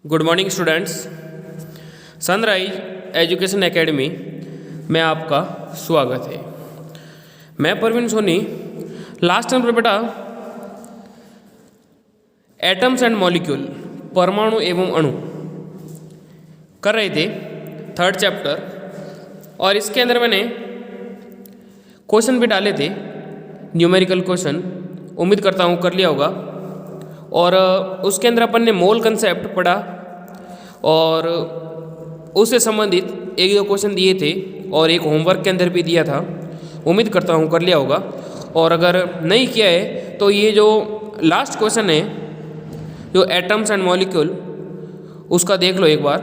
Good morning students. Sunrise education academy में आपका स्वागत है। मैं परवीन सोनी लास्ट टाइम पर बेटा एटम्स एंड मॉलिक्यूल परमाणु एवं अणु कर रहे थे थर्ड चैप्टर, और इसके अंदर मैंने क्वेश्चन भी डाले थे, न्यूमेरिकल क्वेश्चन। उम्मीद करता हूँ कर लिया होगा। और उसके अंदर अपन ने मोल कंसेप्ट पढ़ा और उससे संबंधित एक दो क्वेश्चन दिए थे और एक होमवर्क के अंदर भी दिया था। उम्मीद करता हूँ कर लिया होगा। और अगर नहीं किया है तो ये जो लास्ट क्वेश्चन है जो एटम्स एंड मॉलिक्यूल, उसका देख लो एक बार।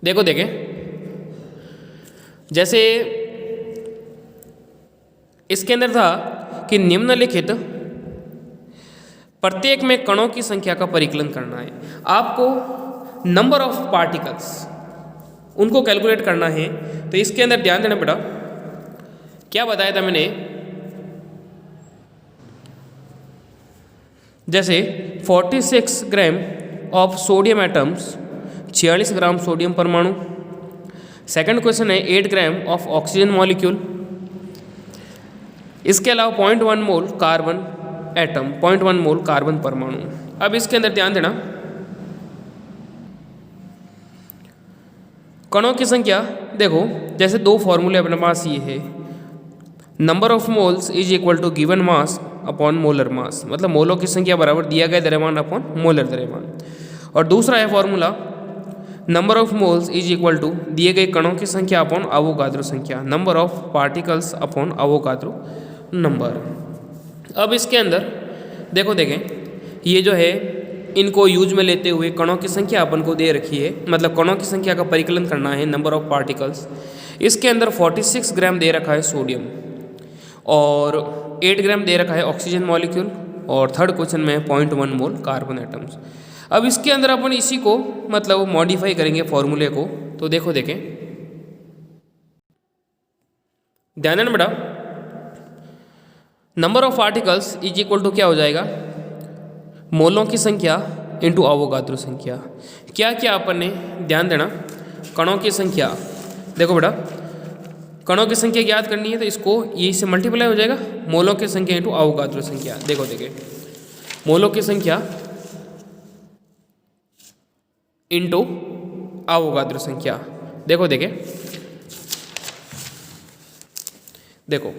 देखो देखें, जैसे इसके अंदर था कि निम्नलिखित प्रत्येक में कणों की संख्या का परिकलन करना है। आपको नंबर ऑफ पार्टिकल्स उनको कैलकुलेट करना है। तो इसके अंदर ध्यान देना बेटा, क्या बताया था मैंने, जैसे 46 gram of sodium atoms, 46 gram sodium परमाणु। सेकंड क्वेश्चन है 8 ग्राम ऑफ ऑक्सीजन मॉलिक्यूल। इसके अलावा 0.1 mole carbon atom, 0.1 mole carbon परमाणु। अब इसके अंदर ध्यान देना, कणों की संख्या देखो, जैसे दो फॉर्मूले अपने पास ये है, number of moles is equal to given mass upon molar mass, मतलब मोलों की संख्या बराबर दिया गया द्रव्यमान अपॉन मोलर द्रव्यमान। और दूसरा है formula number of moles is equal to दिए गए कणों की संख्या अपॉन अवोगाद्रो संख्या, number of particles upon Avogadro number. अब इसके अंदर देखो देखें, ये जो है इनको यूज में लेते हुए कणों की संख्या अपन को दे रखी है, मतलब कणों की संख्या का परिकलन करना है, नंबर ऑफ पार्टिकल्स। इसके अंदर 46 ग्राम दे रखा है सोडियम और 8 ग्राम दे रखा है ऑक्सीजन मॉलिक्यूल, और थर्ड क्वेश्चन में 0.1 मोल कार्बन एटम्स। अब इसके अंदर अपन इसी को मतलब मॉडिफाई करेंगे फॉर्मूले को। तो देखो देखें, ध्यान देना बेटा, number of particles is equal to क्या हो जाएगा, मोलों की संख्या इंटू अवोगाद्रो संख्या। क्या क्या अपन ने ध्यान देना, कणों की संख्या देखो बेटा, कणों की संख्या ज्ञात करनी है तो इसको ये से मल्टीप्लाई हो जाएगा, मोलों की संख्या इंटू अवोगाद्रो संख्या। देखो देखें, मोलों की संख्या इंटू अवोगाद्रो संख्या। देखो देखें, देखो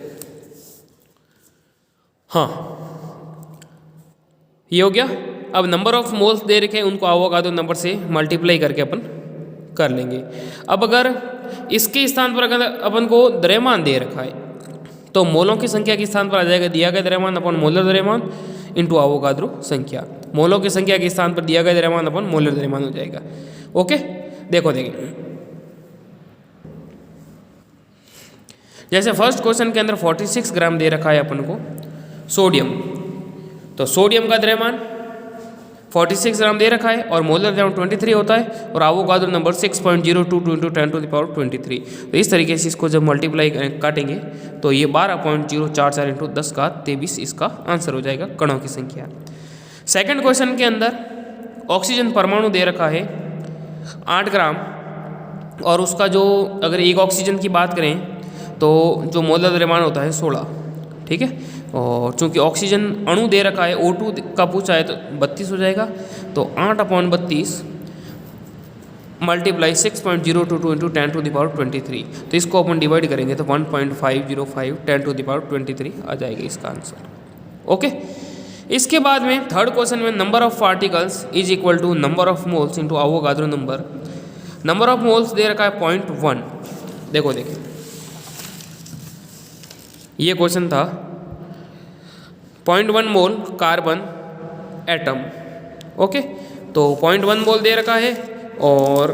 हाँ ये हो गया। अब नंबर ऑफ मोल्स दे रखे हैं, उनको अवोगाद्रो नंबर से मल्टीप्लाई करके अपन कर लेंगे। अब अगर इसके स्थान पर अगर अपन को द्रव्यमान दे रखा है तो मोलों की संख्या के स्थान पर आ जाएगा दिया गया द्रव्यमान अपन मोलर द्रव्यमान इंटू अवोगाद्रो संख्या। मोलों की संख्या के स्थान पर दिया गया द्रव्यमान अपन मोलर द्रव्यमान हो जाएगा। ओके, देखो देखिए, जैसे फर्स्ट क्वेश्चन के अंदर 46 ग्राम दे रखा है अपन को सोडियम, तो सोडियम का द्रव्यमान 46 ग्राम दे रखा है और मोलर द्रव्यमान 23 होता है, और अवोगाद्रो नंबर 6.022 इंटू 10⁻23। तो इस तरीके से इसको जब मल्टीप्लाई काटेंगे तो ये 12.044 इंटू 10⁻23 इसका आंसर हो जाएगा, कणों की संख्या। सेकंड क्वेश्चन के अंदर ऑक्सीजन परमाणु दे रखा है 8 ग्राम, और उसका जो अगर एक ऑक्सीजन की बात करें तो जो मोलर द्रव्यमान होता है 16, ठीक है। और चूंकि ऑक्सीजन अणु दे रखा है O2 का पूछा है तो 32 हो जाएगा, तो 8/32 मल्टीप्लाई 6.022 इंटू 10⁻23। तो इसको अपन डिवाइड करेंगे तो 1.505 10⁻23 आ जाएगा इसका आंसर। ओके, इसके बाद में थर्ड क्वेश्चन में number of particles is equal to number of moles into Avogadro number. Number of moles दे रखा है 0.1। देखो देखिए, ये क्वेश्चन था 0.1 मोल कार्बन एटम। ओके, तो 0.1 मोल दे रखा है और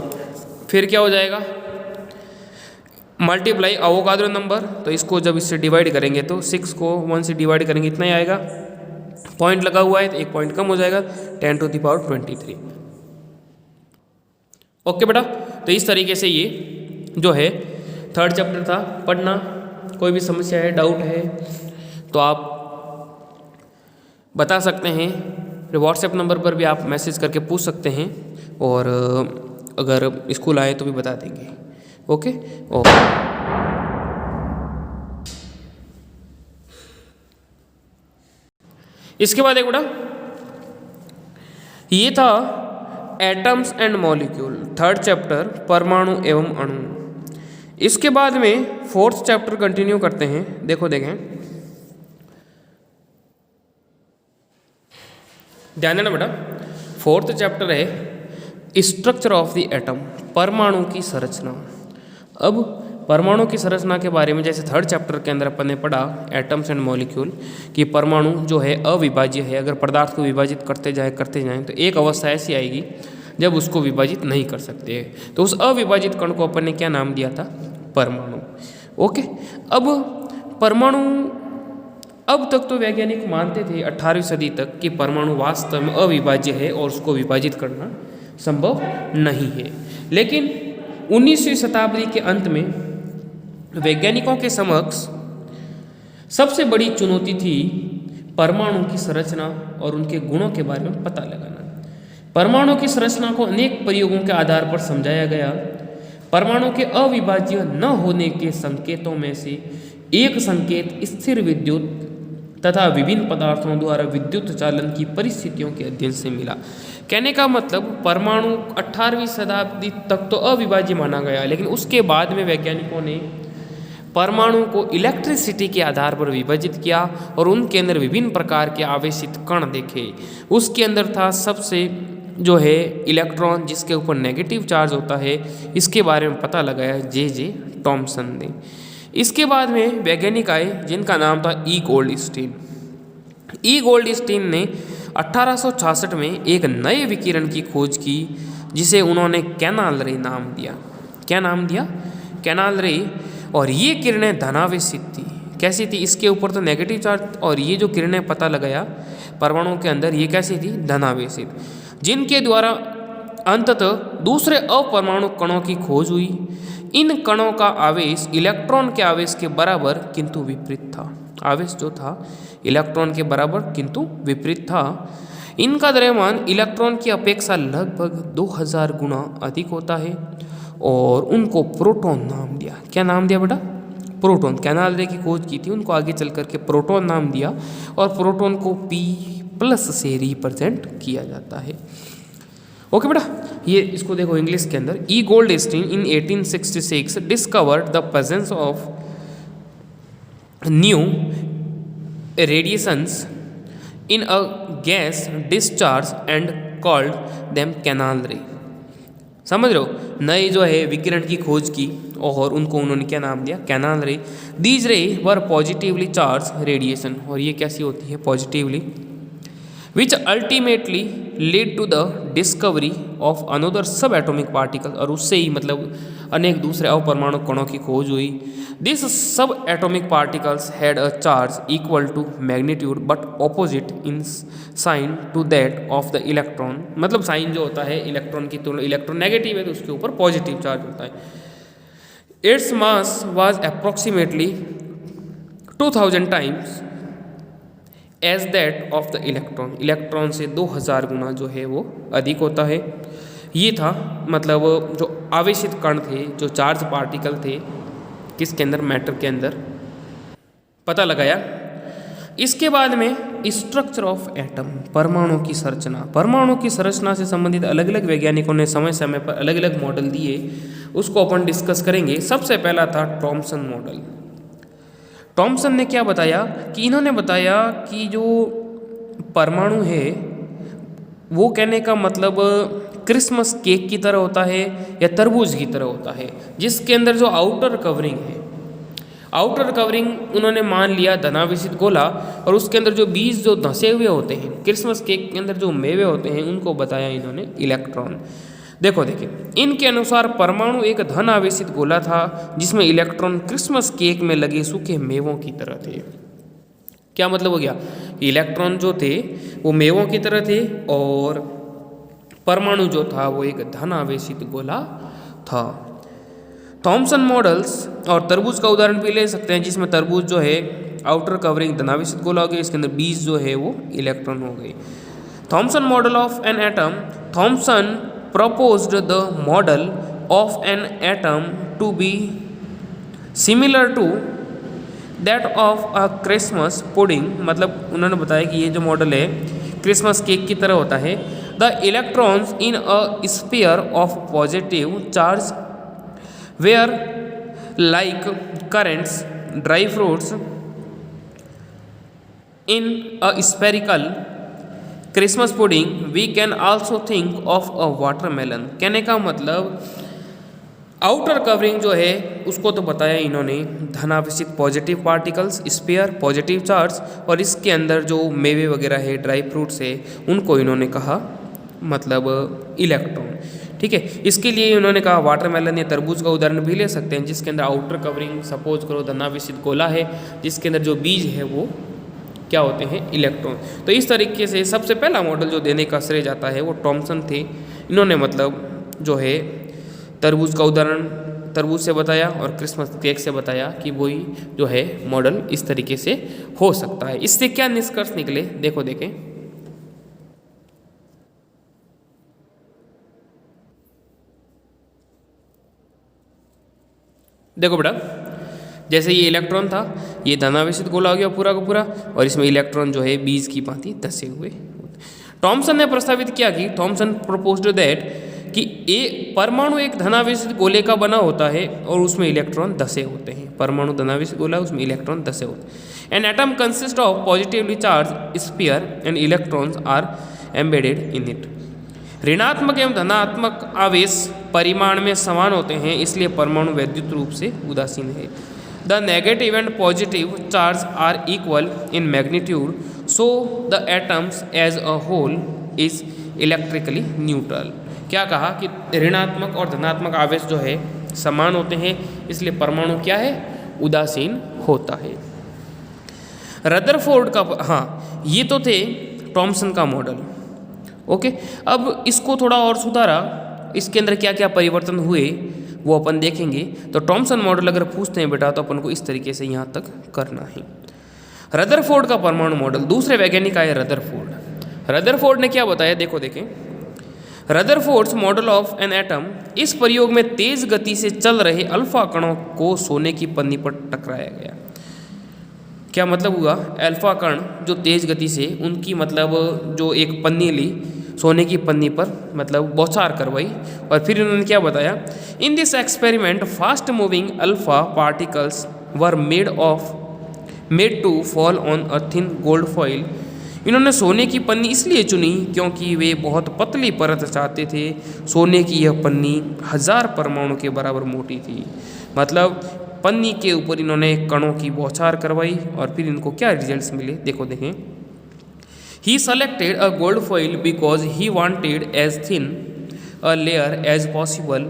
फिर क्या हो जाएगा, मल्टीप्लाई अवोगाद्रो नंबर। तो इसको जब इससे डिवाइड करेंगे तो 6 को 1 से डिवाइड करेंगे इतना ही आएगा, पॉइंट लगा हुआ है तो एक पॉइंट कम हो जाएगा, 10⁻23। ओके बेटा, तो इस तरीके से ये जो है थर्ड चैप्टर था पढ़ना। कोई भी समस्या है, डाउट है तो आप बता सकते हैं, व्हाट्सएप नंबर पर भी आप मैसेज करके पूछ सकते हैं। और अगर स्कूल आए तो भी बता देंगे। Okay okay. इसके बाद एक बेटा ये था atoms and molecule, third chapter परमाणु एवं अणु। इसके बाद में फोर्थ चैप्टर कंटिन्यू करते हैं। देखो देखें, ध्यान देना बेटा, फोर्थ चैप्टर है स्ट्रक्चर ऑफ द एटम, परमाणु की संरचना। अब परमाणु की संरचना के बारे में जैसे थर्ड चैप्टर के अंदर अपन ने पढ़ा एटम्स एंड मॉलिक्यूल कि परमाणु जो है अविभाज्य है, अगर पदार्थ को विभाजित करते जाएं तो एक अवस्था ऐसी आएगी जब उसको विभाजित नहीं कर सकते। तो उस अविभाजित कण को अपन ने क्या नाम दिया था? परमाणु। ओके। अब परमाणु, अब तक तो वैज्ञानिक मानते थे 18वीं सदी तक कि परमाणु वास्तव में अविभाज्य है और उसको विभाजित करना संभव नहीं है। लेकिन 19वीं शताब्दी के अंत में वैज्ञानिकों के समक्ष सबसे बड़ी चुनौती थी परमाणु की संरचना और उनके गुणों के बारे में पता लगाना। परमाणु की संरचना को अनेक प्रयोगों के आधार पर समझाया गया। परमाणु के अविभाज्य न होने के संकेतों में से एक संकेत स्थिर विद्युत तथा विभिन्न पदार्थों द्वारा विद्युत चालन की परिस्थितियों के अध्ययन से मिला। कहने का मतलब परमाणु 18वीं शताब्दी तक तो अविभाज्य माना गया, लेकिन उसके बाद में वैज्ञानिकों ने परमाणु को इलेक्ट्रिसिटी के आधार पर विभाजित किया और उनके अंदर विभिन्न प्रकार के आवेशित कण देखे। उसके अंदर था सबसे जो है इलेक्ट्रॉन, जिसके ऊपर नेगेटिव चार्ज होता है। इसके बारे में पता लगाया जे टॉमसन ने। इसके बाद में वैज्ञानिक आए जिनका नाम था ई गोल्डस्टीन। ई गोल्डस्टीन ने 1866 में एक नए विकिरण की खोज की जिसे उन्होंने कैनाल रे नाम दिया। क्या नाम दिया? कैनाल रे। और ये किरणें धनावेशित थी। कैसी थी? इसके ऊपर तो नेगेटिव चार्ज, और ये जो किरणें पता लगाया परमाणु के अंदर, ये कैसी थी? धनावेशित, जिनके द्वारा अंततः दूसरे अपरमाणु कणों की खोज हुई। इन कणों का आवेश इलेक्ट्रॉन के आवेश के बराबर किंतु विपरीत था। आवेश जो था इलेक्ट्रॉन के बराबर किंतु विपरीत था। इनका द्रव्यमान इलेक्ट्रॉन की अपेक्षा लगभग 2000 गुना अधिक होता है और उनको प्रोटॉन नाम दिया। क्या नाम दिया बेटा? प्रोटॉन। कैनाल रे की खोज की थी, उनको आगे चल करके प्रोटॉन नाम दिया और प्रोटॉन को P+ से रिप्रेजेंट किया जाता है। ओके बेटा, ये इसको देखो इंग्लिश के अंदर। ई Goldstein in 1866 discovered the presence of new radiations in a gas discharge and called them canal रे। समझ रहे हो? नए जो है विकिरण की खोज की और उनको उन्होंने क्या नाम दिया? कैनाल रे। दीज रे वर पॉजिटिवली चार्ज रेडिएशन, और ये कैसी होती है? Positively, which ultimately lead to the discovery of another sub atomic particle, और उससे ही मतलब अनेक दूसरे अपरमाणु कणों की खोज हुई। This sub atomic particles had a charge equal to magnitude but opposite in sign to that of the electron. मतलब साइन जो होता है इलेक्ट्रॉन की तुलना, इलेक्ट्रॉन नेगेटिव है तो उसके ऊपर पॉजिटिव चार्ज होता है। It's mass was approximately 2000 times as that of the electron. Electron से 2000 गुना जो है वो अधिक होता है। ये था मतलब जो आवेशित कण थे, जो चार्ज पार्टिकल थे, किसके अंदर? मैटर के अंदर, पता लगाया। इसके बाद में स्ट्रक्चर ऑफ एटम, परमाणु की संरचना। परमाणु की संरचना से संबंधित अलग अलग वैज्ञानिकों ने समय समय पर अलग अलग मॉडल दिए, उसको अपन डिस्कस करेंगे। सबसे पहला था थॉमसन मॉडल। थॉमसन ने क्या बताया कि इन्होंने बताया कि जो परमाणु है वो कहने का मतलब क्रिसमस केक की तरह होता है या तरबूज की तरह होता है, जिसके अंदर जो आउटर कवरिंग है, आउटर कवरिंग उन्होंने मान लिया धनावेशित गोला, और उसके अंदर जो बीज जो धंसे हुए होते हैं, क्रिसमस केक के अंदर जो मेवे होते हैं, उनको बताया इन्होंने इलेक्ट्रॉन। देखिए इनके अनुसार परमाणु एक धन आवेशित गोला था जिसमें इलेक्ट्रॉन क्रिसमस केक में लगे सूखे मेवों की तरह थे। क्या मतलब हो गया? इलेक्ट्रॉन जो थे वो मेवों की तरह थे और परमाणु जो था वो एक धन आवेशित गोला था। थॉमसन मॉडल्स और तरबूज का उदाहरण भी ले सकते हैं, जिसमें तरबूज जो है आउटर कवरिंग धनावेशित गोला हो गया, इसके अंदर बीज जो है वो इलेक्ट्रॉन हो गए। Thomson model of an atom. Thomson proposed the model of an atom to be similar to that of a Christmas pudding, मतलब उन्होंने बताया कि ये जो मॉडल है क्रिसमस केक की तरह होता है. The electrons in a sphere of positive charge were like currents, dry fruits in a spherical Christmas pudding we can also think of a watermelon. कहने का मतलब आउटर कवरिंग जो है उसको तो बताया इन्होंने धनावेशित positive particles, sphere, positive charge, और इसके अंदर जो मेवे वगैरह है, ड्राई फ्रूट्स है, उनको इन्होंने कहा मतलब इलेक्ट्रॉन. ठीक है, इसके लिए उन्होंने कहा वाटरमेलन या तरबूज का उदाहरण भी ले सकते हैं, जिसके अंदर आउटर कवरिंग सपोज करो धनावेशित गोला है, जिसके अंदर जो बीज है वो क्या होते हैं, इलेक्ट्रॉन. तो इस तरीके से सबसे पहला मॉडल जो देने का श्रेय जाता है वो टॉमसन थे. इन्होंने मतलब जो है तरबूज का उदाहरण तरबूज से बताया और क्रिसमस केक से बताया कि वही जो है मॉडल इस तरीके से हो सकता है. इससे क्या निष्कर्ष निकले, देखो देखें. देखो बेटा, जैसे ये इलेक्ट्रॉन था, ये धनावेशित गोला हो गया पूरा का पूरा, और इसमें इलेक्ट्रॉन जो है बीज की भांति धसे हुए. टॉमसन ने प्रस्तावित किया कि टॉमसन प्रपोज्ड दैट कि परमाणु एक धनावेशित गोले का बना होता है और उसमें इलेक्ट्रॉन धसे होते हैं. परमाणु धनावेशित गोला, उसमें इलेक्ट्रॉन धसे होते हैं. An atom consist of positively charge sphere and electrons are embedded in it. ऋणात्मक एवं धनात्मक आवेश परिमाण में समान होते हैं, इसलिए परमाणु वैद्युत रूप से उदासीन है. The negative and positive charge are equal in magnitude, so the atoms as a whole is electrically neutral. क्या कहा कि ऋणात्मक और धनात्मक आवेश जो है समान होते हैं, इसलिए परमाणु क्या है, उदासीन होता है. रदरफोर्ड का, हाँ ये तो थे टॉमसन का मॉडल. ओके, अब इसको थोड़ा और सुधारा, इसके अंदर क्या क्या परिवर्तन हुए वो अपन देखेंगे. तो टॉमसन मॉडल अगर पूछते हैं बेटा तो अपन को इस तरीके से यहाँ तक करना है. रदरफोर्ड का परमाणु मॉडल, दूसरे वैज्ञानिक आए रदरफोर्ड. रदरफोर्ड ने क्या बताया, देखो देखें. Rutherford's model of an atom, इस प्रयोग में तेज गति से चल रहे अल्फा कणों को सोने की पन्नी पर टकराया गया. क्या मतलब हुआ, अल्फा कण जो तेज गति से, उनकी मतलब जो एक पन्नी ली, सोने की पन्नी पर मतलब बौछार करवाई, और फिर उन्होंने क्या बताया, in this experiment fast moving alpha particles were made to fall on a thin gold foil. इन्होंने सोने की पन्नी इसलिए चुनी क्योंकि वे बहुत पतली परत चाहते थे. सोने की यह पन्नी 1000 परमाणु के बराबर मोटी थी. मतलब पन्नी के ऊपर इन्होंने कणों की बौछार करवाई और फिर इनको क्या रिजल्ट्स मिले, देखो देखें. He selected a gold foil because he wanted as thin a layer as possible.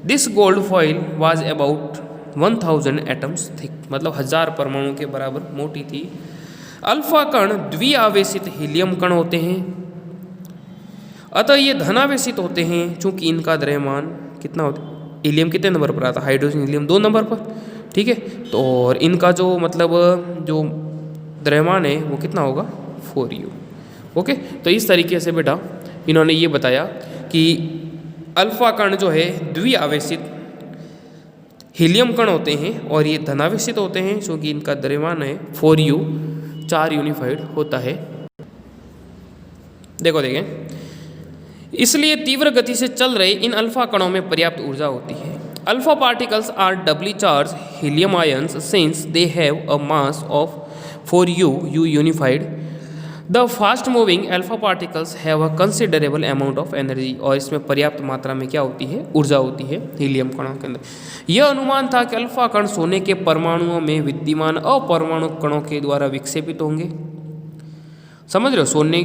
This gold foil was about 1000 atoms thick, मतलब 1000 परमाणु के बराबर मोटी थी. अल्फा कण द्विआवेशित हीलियम कण होते हैं, अतः ये धनावेशित होते हैं चूंकि इनका द्रव्यमान कितना होता है, हीलियम कितने नंबर पर आता है, हाइड्रोजन हीलियम 2 नंबर पर. ठीक है, तो और इनका जो मतलब जो द्रव्यमान है वो कितना होगा, 4u. ओके, तो इस तरीके से बेटा इन्होंने ये बताया कि अल्फा कण जो है द्विआवेशित हीलियम कण होते हैं और ये धनावेशित होते हैं क्योंकि इनका द्रव्यमान है 4u, 4 यूनिफाइड होता है. देखो देखें, इसलिए तीव्र गति से चल रहे इन अल्फा कणों में पर्याप्त ऊर्जा होती है. Alpha particles are doubly charged helium ions since they have a mass of 4u, u unified. The fast moving alpha particles have a considerable amount of energy, और इसमें पर्याप्त मात्रा में क्या होती है, ऊर्जा होती है हीलियम कणों के अंदर. यह अनुमान था कि अल्फा कण सोने के परमाणुओं में विद्यमान अपरमाणु कणों के द्वारा विक्षेपित होंगे. समझ रहे हो, सोने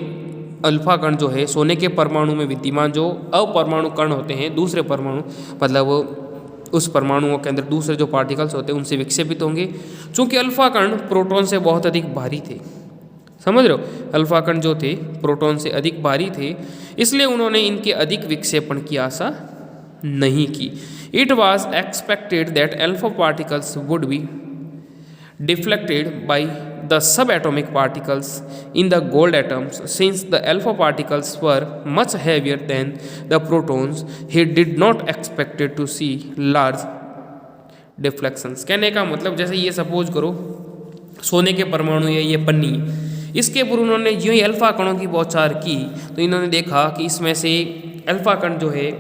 अल्फा कण जो है सोने के परमाणु में विद्यमान जो अपरमाणु कण होते हैं, दूसरे परमाणु मतलब उस परमाणुओं के अंदर दूसरे जो पार्टिकल्स होते हैं उनसे विक्षेपित होंगे. चूँकि अल्फा कण प्रोटॉन से बहुत अधिक भारी थे, समझ रहे हो, अल्फा कण जो थे प्रोटॉन से अधिक भारी थे, इसलिए उन्होंने इनके अधिक विक्षेपण की आशा नहीं की. It was expected that alpha particles would be deflected by the subatomic particles in the gold atoms. Since the alpha particles were much heavier than the protons, he did not expect to see large deflections. कहने का मतलब जैसे ये suppose करो सोने के परमाणु या ये पन्नी, इसके ऊपर उन्होंने जो ही अल्फा कणों की बौछार की तो इन्होंने देखा कि इसमें से अल्फा कण जो है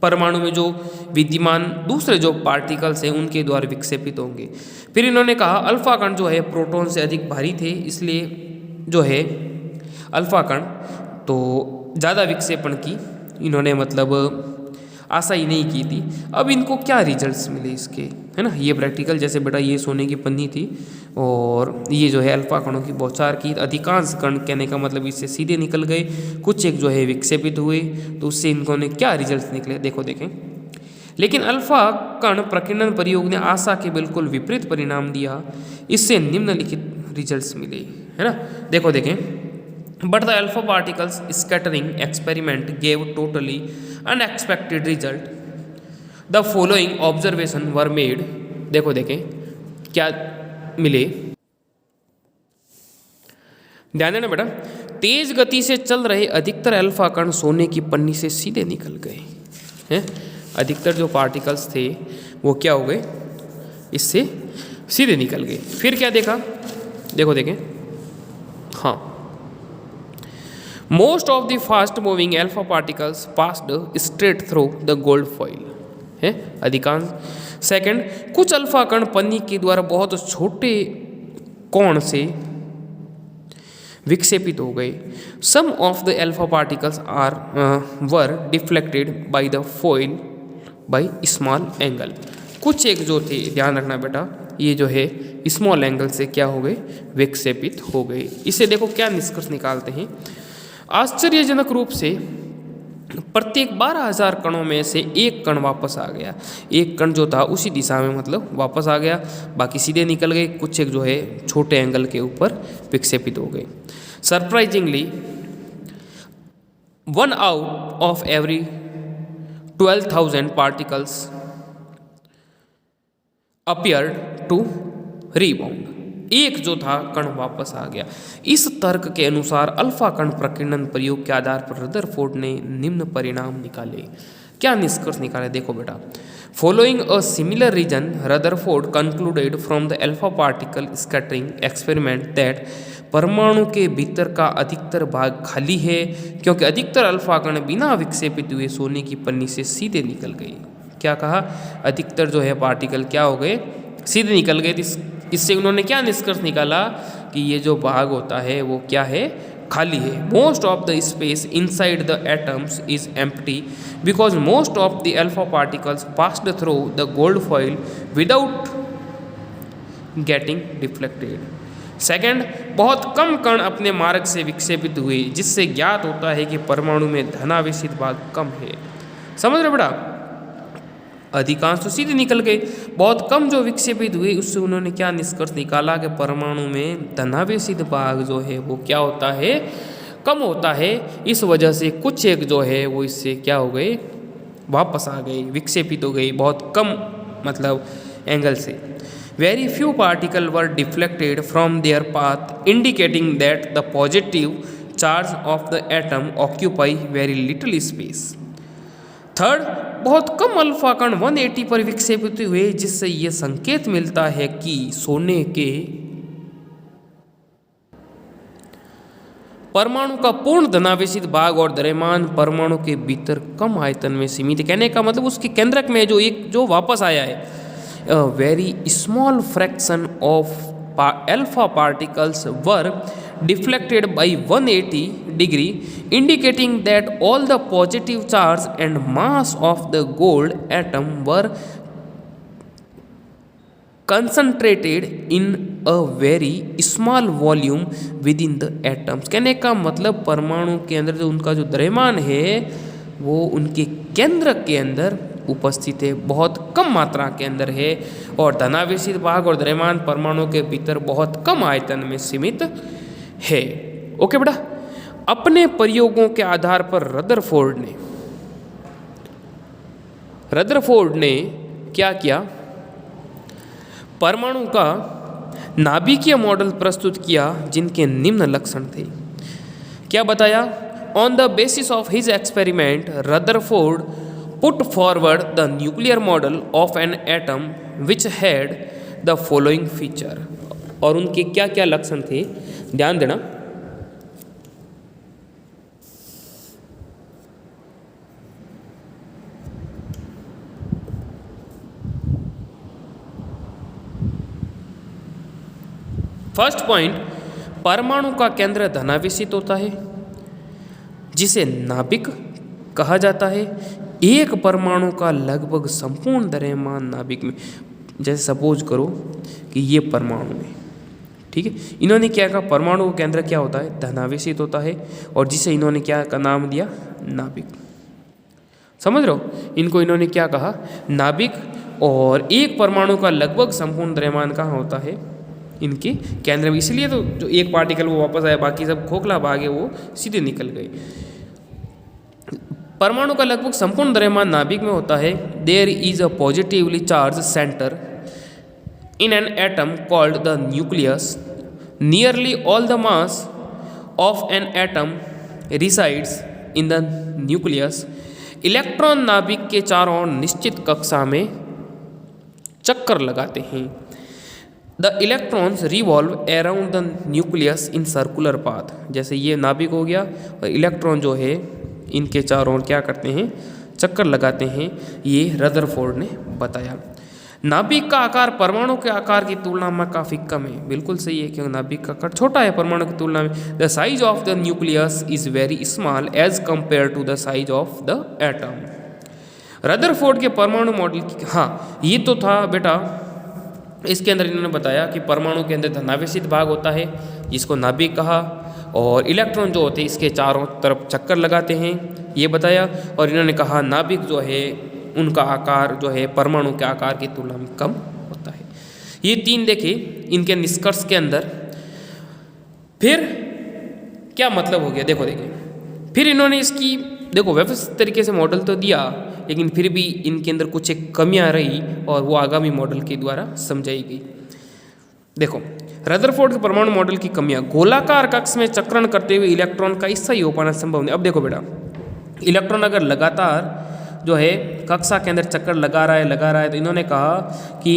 परमाणु में जो विद्यमान दूसरे जो पार्टिकल्स हैं उनके द्वारा विक्षेपित होंगे। फिर इन्होंने कहा अल्फा कण जो है प्रोटॉन से अधिक भारी थे, इसलिए जो है अल्फा कण तो ज़्यादा विक्षेपण की इन्होंने मतलब आशा ही नहीं की थी। अब इनको क्या रिजल्ट्स मिले इसके, है ना। ये प्रैक्टिकल जैसे बेटा ये सोने की पन्नी थी और ये जो है अल्फा कणों की बौछार की, अधिकांश कण कहने का मतलब इससे सीधे निकल गए, कुछ एक जो है विक्षेपित हुए, तो उससे इनको ने क्या रिजल्ट्स निकले देखो देखें। लेकिन अल्फा कण प्रकीर्णन प्रयोग ने आशा के बिल्कुल विपरीत परिणाम दिया, इससे निम्नलिखित रिजल्ट्स मिले, है ना। देखो देखें, but the alpha particles scattering experiment gave totally unexpected result. The following observation were made. देखो देखें क्या मिले, ध्यान देना बेटा। तेज गति से चल रहे अधिकतर अल्फा कण सोने की पन्नी से सीधे निकल गए हैं। अधिकतर जो पार्टिकल्स थे वो क्या हो गए, इससे सीधे निकल गए। फिर क्या देखा, देखो देखें, हाँ, most of the fast moving alpha particles passed straight through the gold foil है अधिकांश। सेकंड, कुछ अल्फा कण पन्नी के द्वारा बहुत छोटे कोण से विक्षेपित हो गए। Some of the alpha particles are were deflected by the foil by small angle. कुछ एक जो थे, ध्यान रखना बेटा, ये जो है स्मॉल एंगल से क्या हो गए, विक्षेपित हो गए। इससे देखो क्या निष्कर्ष निकालते हैं, आश्चर्यजनक रूप से प्रत्येक 12,000 कणों में से एक कण वापस आ गया। एक कण जो था उसी दिशा में मतलब वापस आ गया, बाकी सीधे निकल गए, कुछ एक जो है छोटे एंगल के ऊपर विक्षेपित हो गए। Surprisingly 1 out of every 12,000 particles appeared to rebound. एक जो था कण वापस आ गया। इस तर्क के अनुसार अल्फा कण प्रकीर्णन प्रयोग के आधार पर रदरफोर्ड ने निम्न परिणाम निकाले। क्या निष्कर्ष निकाले देखो बेटा, following a similar reason Rutherford concluded from the alpha particle scattering experiment that परमाणु के भीतर का अधिकतर भाग खाली है, क्योंकि अधिकतर अल्फा कण बिना विक्षेपित हुए सोने की पन्नी से सीधे निकल गए। क्या कहा, अधिकतर जो है पार्टिकल क्या हो गए, सीधे निकल गए। इससे उन्होंने क्या निष्कर्ष निकाला कि ये जो भाग होता है वो क्या है, खाली है। Most of the space inside the atoms is empty because most of the alpha particles passed through the gold foil without getting deflected. Second, बहुत कम कण अपने मार्ग से विक्षेपित हुए, जिससे ज्ञात होता है कि परमाणु में धनावेशित भाग कम है। समझ रहे बेटा, अधिकांश तो सीधे निकल गए, बहुत कम जो विक्षेपित हुए उससे उन्होंने क्या निष्कर्ष निकाला कि परमाणु में धनावेशित भाग जो है वो क्या होता है, कम होता है। इस वजह से कुछ एक जो है वो इससे क्या हो गए, वापस आ गए, विक्षेपित हो गई बहुत कम मतलब एंगल से। Very few particle were deflected from there path indicating that the positive charge of the atom occupy very little space. Third, बहुत कम अल्फा कण 180 पर विक्षेपित हुए, जिससे यह संकेत मिलता है कि सोने के परमाणु का पूर्ण धनावेशित भाग और द्रव्यमान परमाणु के भीतर कम आयतन में सीमित है। कहने का मतलब उसके केंद्रक में जो वापस आया है, a very small fraction of alpha particles were deflected by 180 degree, indicating that all the positive charge and mass of the gold atom were concentrated in a very small volume within the atoms। कहने का मतलब परमाणु के अंदर जो उनका जो द्रव्यमान है वो उनके केंद्र के अंदर उपस्थित है, बहुत कम मात्रा के अंदर है, और धनावेशित भाग और द्रव्यमान परमाणु के भीतर बहुत कम आयतन में सीमित है। ओके बेटा, अपने प्रयोगों के आधार पर रदरफोर्ड ने क्या किया, परमाणु का नाभिकीय मॉडल प्रस्तुत किया जिनके निम्न लक्षण थे। क्या बताया? On the basis of his experiment Rutherford put forward the nuclear model of an atom which had the following feature. और उनके क्या क्या लक्षण थे, ध्यान देना। फर्स्ट पॉइंट, परमाणु का केंद्र धनावेशित होता है जिसे नाभिक कहा जाता है। एक परमाणु का लगभग संपूर्ण द्रव्यमान नाभिक में, जैसे सपोज करो कि ये परमाणु है, ठीक है। इन्होंने क्या कहा, परमाणु का केंद्र क्या होता है, धनावेशित होता है, और जिसे इन्होंने क्या का नाम दिया, नाभिक। समझ रहे हो, इनको इन्होंने क्या कहा, नाभिक। और एक परमाणु का लगभग संपूर्ण द्रव्यमान कहाँ होता है, इनके केंद्र में। इसलिए तो जो एक पार्टिकल वो वापस आया, बाकी सब खोखला भागे वो सीधे निकल गए। परमाणु का लगभग संपूर्ण द्रव्यमान नाभिक में होता है। There is a positively charge center in an atom called the nucleus. Nearly all the mass of an atom resides in the nucleus. Electron नाभिक के चारों ओर निश्चित कक्षा में चक्कर लगाते हैं। The electrons revolve around the nucleus in circular path. जैसे ये नाभिक हो गया, और इलेक्ट्रॉन जो है इनके चारों ओर क्या करते हैं, चक्कर लगाते हैं। ये रदरफोर्ड ने बताया। नाभिक का आकार परमाणु के आकार की तुलना में काफ़ी कम है। बिल्कुल सही है, क्योंकि नाभिक का आकार छोटा है परमाणु की तुलना में। The size of the nucleus is very small as compare to the size of the atom. Rutherford के परमाणु मॉडल की, हाँ ये तो था बेटा, इसके अंदर इन्होंने बताया कि परमाणु के अंदर धनावेशित भाग होता है जिसको नाभिक कहा, और इलेक्ट्रॉन जो होते हैं इसके चारों तरफ चक्कर लगाते हैं, ये बताया। और इन्होंने कहा नाभिक जो है उनका आकार जो है परमाणु के आकार की तुलना में कम होता है। ये तीन देखे इनके निष्कर्ष के अंदर। फिर क्या मतलब हो गया, देखो देखिए, फिर इन्होंने इसकी देखो व्यवस्थित तरीके से मॉडल तो दिया, लेकिन फिर भी इनके अंदर कुछ एक कमियां रही, और वो आगामी मॉडल के द्वारा समझाई गई। देखो रदरफोर्ड के परमाणु मॉडल की कमियां, गोलाकार कक्ष में चक्रण करते हुए इलेक्ट्रॉन का स्थायी हो पाना संभव नहीं। अब देखो बेटा, इलेक्ट्रॉन अगर लगातार जो है कक्षा के अंदर चक्कर लगा रहा है, तो इन्होंने कहा कि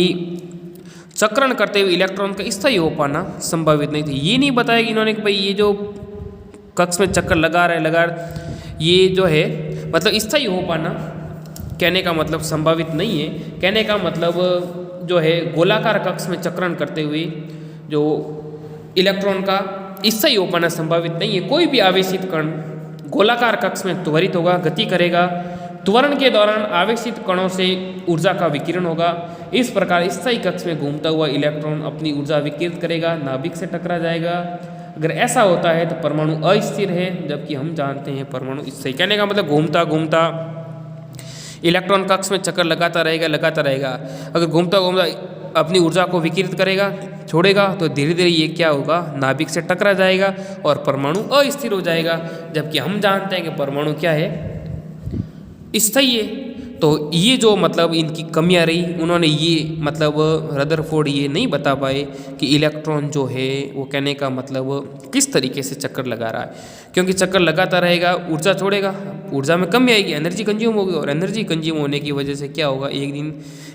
चक्रण करते हुए इलेक्ट्रॉन का स्थायी हो पाना संभावित नहीं थी। ये नहीं बताया कि इन्होंने कि भाई ये जो कक्ष में चक्कर लगा रहा है ये जो है मतलब स्थायी हो पाना, कहने का मतलब संभावित नहीं है। कहने का मतलब जो है गोलाकार कक्ष में चक्रण करते हुए जो इलेक्ट्रॉन का स्थायी हो पाना संभावित नहीं है। कोई भी आवेशित कण गोलाकार कक्ष में त्वरित होगा, गति करेगा। त्वरण के दौरान आवेशित कणों से ऊर्जा का विकिरण होगा। इस प्रकार स्थायी कक्ष में घूमता हुआ इलेक्ट्रॉन अपनी ऊर्जा विकिरित करेगा, नाभिक से टकरा जाएगा। अगर ऐसा होता है तो परमाणु अस्थिर है, जबकि हम जानते हैं परमाणु स्थायी। कहने का मतलब घूमता घूमता इलेक्ट्रॉन कक्ष में चक्कर लगाता रहेगा। अगर घूमता घूमता अपनी ऊर्जा को विकिरित करेगा, छोड़ेगा, तो धीरे धीरे ये क्या होगा, नाभिक से टकरा जाएगा और परमाणु अस्थिर हो जाएगा। जबकि हम जानते हैं कि परमाणु क्या है, स्थायी है। तो ये जो मतलब इनकी कमियां रही, उन्होंने ये मतलब रदरफोर्ड ये नहीं बता पाए कि इलेक्ट्रॉन जो है वो कहने का मतलब किस तरीके से चक्कर लगा रहा है। क्योंकि चक्कर लगाता रहेगा, ऊर्जा छोड़ेगा, ऊर्जा में कमी आएगी, एनर्जी कंज्यूम होगी, और एनर्जी कंज्यूम होने की वजह से क्या होगा, एक दिन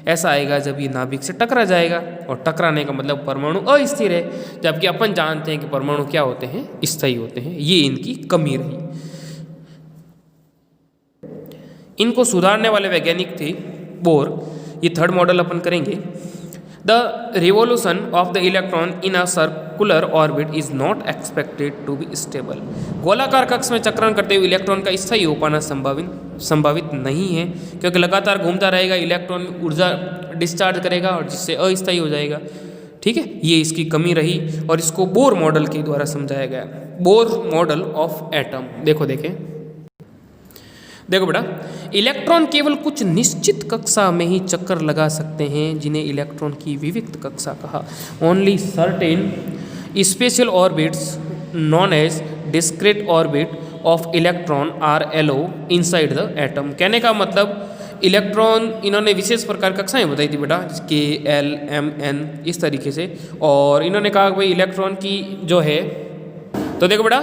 ऐसा आएगा जब ये नाभिक से टकरा जाएगा। और टकराने का मतलब परमाणु अस्थिर है, जबकि अपन जानते हैं कि परमाणु क्या होते हैं, स्थायी होते हैं। ये इनकी कमी रही। इनको सुधारने वाले वैज्ञानिक थे बोर। ये थर्ड मॉडल अपन करेंगे। The revolution of the electron in a circular orbit is not expected to be stable. गोलाकार कक्ष में चक्रण करते हुए इलेक्ट्रॉन का स्थायी हो पाना संभावित नहीं है, क्योंकि लगातार घूमता रहेगा, इलेक्ट्रॉन ऊर्जा डिस्चार्ज करेगा और जिससे अस्थायी हो जाएगा। ठीक है, ये इसकी कमी रही और इसको बोर मॉडल के द्वारा समझाया गया। Bohr model of atom. देखो बेटा, इलेक्ट्रॉन केवल कुछ निश्चित कक्षा में ही चक्कर लगा सकते हैं, जिन्हें इलेक्ट्रॉन की विविक्त कक्षा कहा। Only certain special orbits known as discrete orbit of electron are allowed inside the atom. कहने का मतलब इलेक्ट्रॉन इन्होंने विशेष प्रकार कक्षाएं बताई थी बेटा, के एल एम एन इस तरीके से। और इन्होंने कहा कि भाई इलेक्ट्रॉन की जो है, तो देखो बेटा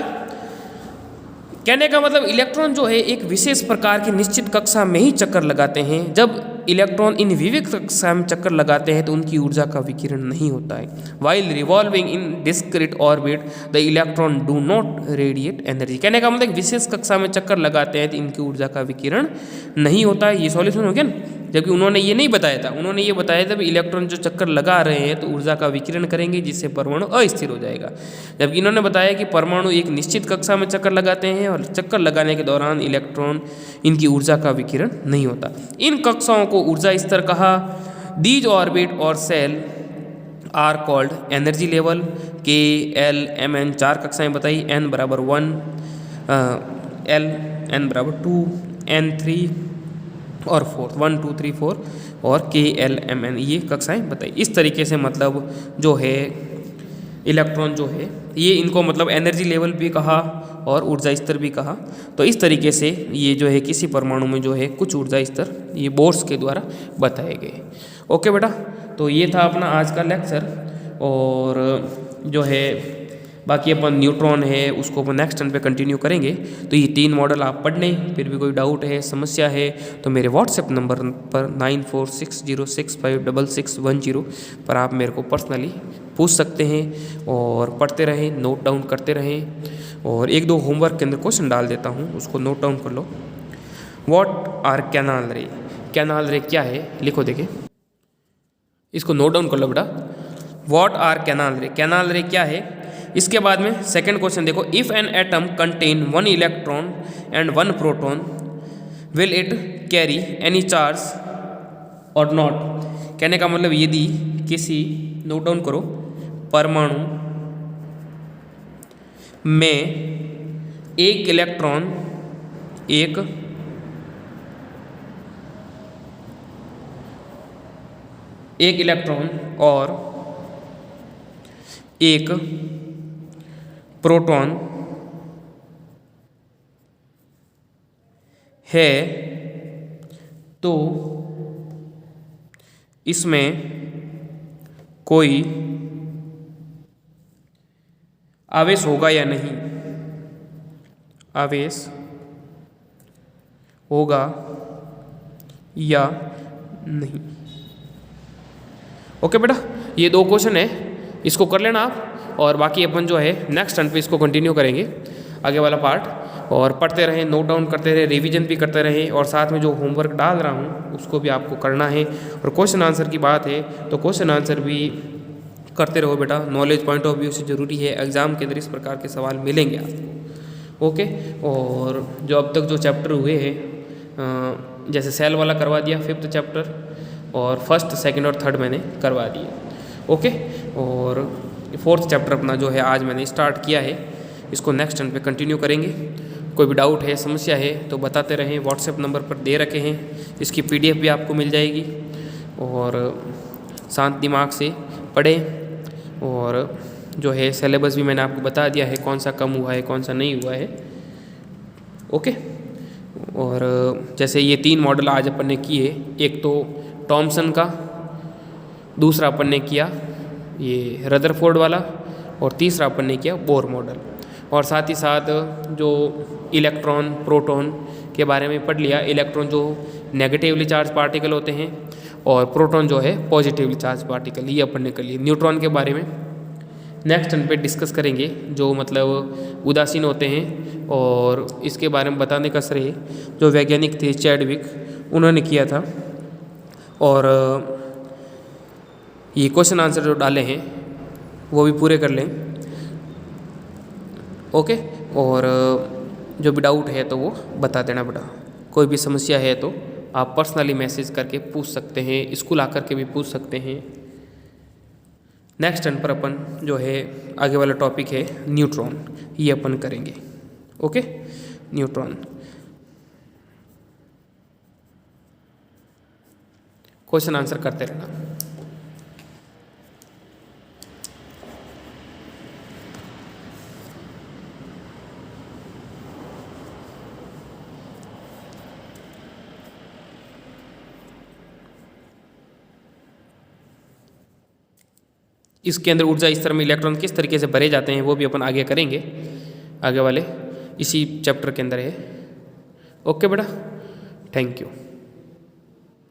कहने का मतलब इलेक्ट्रॉन जो है एक विशेष प्रकार की निश्चित कक्षा में ही चक्कर लगाते हैं। जब इलेक्ट्रॉन इन विविध कक्षा में चक्कर लगाते हैं तो उनकी ऊर्जा का विकिरण नहीं होता है। While revolving in discrete orbit the electron do not radiate energy. कहने का मतलब विशेष कक्षा में चक्कर लगाते हैं तो इनकी ऊर्जा का विकिरण नहीं होता है। ये सॉल्यूशन हो गया ना, जबकि उन्होंने ये नहीं बताया था। उन्होंने ये बताया था कि इलेक्ट्रॉन जो चक्कर लगा रहे हैं तो ऊर्जा का विकिरण करेंगे जिससे परमाणु अस्थिर हो जाएगा, जबकि इन्होंने बताया कि परमाणु एक निश्चित कक्षा में चक्कर लगाते हैं और चक्कर लगाने के दौरान इलेक्ट्रॉन इनकी ऊर्जा का विकिरण नहीं होता। इन कक्षाओं को ऊर्जा स्तर कहा। दीज ऑर्बिट और shell are called energy level. K L M N 4 कक्षाएँ बताई, n बराबर 1, एल n बराबर 2, n 3 और 4, 1 2 3 4 और के एल एम एन ये कक्षाएं बताई। इस तरीके से मतलब जो है इलेक्ट्रॉन जो है ये इनको मतलब एनर्जी लेवल भी कहा और ऊर्जा स्तर भी कहा। तो इस तरीके से ये जो है किसी परमाणु में जो है कुछ ऊर्जा स्तर ये बोर्स के द्वारा बताए गए। ओके बेटा, तो ये था अपना आज का लेक्चर। और जो है बाकी अपन न्यूट्रॉन है उसको अपन नेक्स्ट टर्न पे कंटिन्यू करेंगे। तो ये 3 मॉडल आप पढ़ लें। फिर भी कोई डाउट है, समस्या है तो मेरे व्हाट्सएप नंबर पर 9460656610 पर आप मेरे को पर्सनली पूछ सकते हैं और पढ़ते रहें, नोट डाउन करते रहें। और 1-2 होमवर्क के अंदर क्वेश्चन डाल देता हूँ, उसको नोट डाउन कर लो। व्हाट आर कैनाल रे, कैनाल रे क्या है लिखो, देखिए इसको नोट डाउन कर लो बेटा। व्हाट आर कैनाल रे, कैनाल रे क्या है। इसके बाद में सेकंड क्वेश्चन देखो, if an atom contain 1 electron and 1 proton will it carry any charge और नॉट। कहने का मतलब यदि किसी, नोट डाउन करो, परमाणु में एक इलेक्ट्रॉन और एक प्रोटॉन है तो इसमें कोई आवेश होगा या नहीं, आवेश होगा या नहीं। ओके बेटा, ये 2 क्वेश्चन है, इसको कर लेना आप। और बाकी अपन जो है नेक्स्ट टर्न पे इसको कंटिन्यू करेंगे आगे वाला पार्ट। और पढ़ते रहें, नोट डाउन करते रहें, रिवीजन भी करते रहें और साथ में जो होमवर्क डाल रहा हूँ उसको भी आपको करना है। और क्वेश्चन आंसर की बात है तो क्वेश्चन आंसर भी करते रहो बेटा, नॉलेज पॉइंट ऑफ व्यू से ज़रूरी है। एग्जाम के अंदर इस प्रकार के सवाल मिलेंगे आपको। ओके, और जो अब तक जो चैप्टर हुए हैं, जैसे सेल वाला करवा दिया 5th चैप्टर, और 1st, 2nd और 3rd मैंने करवा दिए। ओके, और 4th चैप्टर अपना जो है आज मैंने स्टार्ट किया है, इसको नेक्स्ट टर्न पे कंटिन्यू करेंगे। कोई भी डाउट है, समस्या है तो बताते रहें, व्हाट्सएप नंबर पर दे रखे हैं। इसकी PDF भी आपको मिल जाएगी। और शांत दिमाग से पढ़ें। और जो है सिलेबस भी मैंने आपको बता दिया है, कौन सा कम हुआ है कौन सा नहीं हुआ है। ओके, और जैसे ये 3 मॉडल आज अपन ने किए, एक तो थॉमसन का, दूसरा अपन ने किया ये रदरफोर्ड वाला, और तीसरा अपन ने किया बोर मॉडल। और साथ ही साथ जो इलेक्ट्रॉन प्रोटॉन के बारे में पढ़ लिया। इलेक्ट्रॉन जो नेगेटिवली चार्ज पार्टिकल होते हैं और प्रोटॉन जो है पॉजिटिवली चार्ज पार्टिकल, ये अपन ने कर लिया। न्यूट्रॉन के बारे में नेक्स्ट टर्न पे डिस्कस करेंगे, जो मतलब उदासीन होते हैं। और इसके बारे में बताने का श्रेय जो वैज्ञानिक थे चैडविक, उन्होंने किया था। और ये क्वेश्चन आंसर जो डाले हैं वो भी पूरे कर लें। ओके, और जो भी डाउट है तो वो बता देना बेटा। कोई भी समस्या है तो आप पर्सनली मैसेज करके पूछ सकते हैं, स्कूल आकर के भी पूछ सकते हैं। नेक्स्ट टर्न पर अपन जो है आगे वाला टॉपिक है न्यूट्रॉन, ये अपन करेंगे। ओके, न्यूट्रॉन क्वेश्चन आंसर करते रहना। इसके अंदर ऊर्जा स्तर में इलेक्ट्रॉन किस तरीके से भरे जाते हैं वो भी अपन आगे करेंगे, आगे वाले इसी चैप्टर के अंदर है। ओके बेटा, थैंक यू।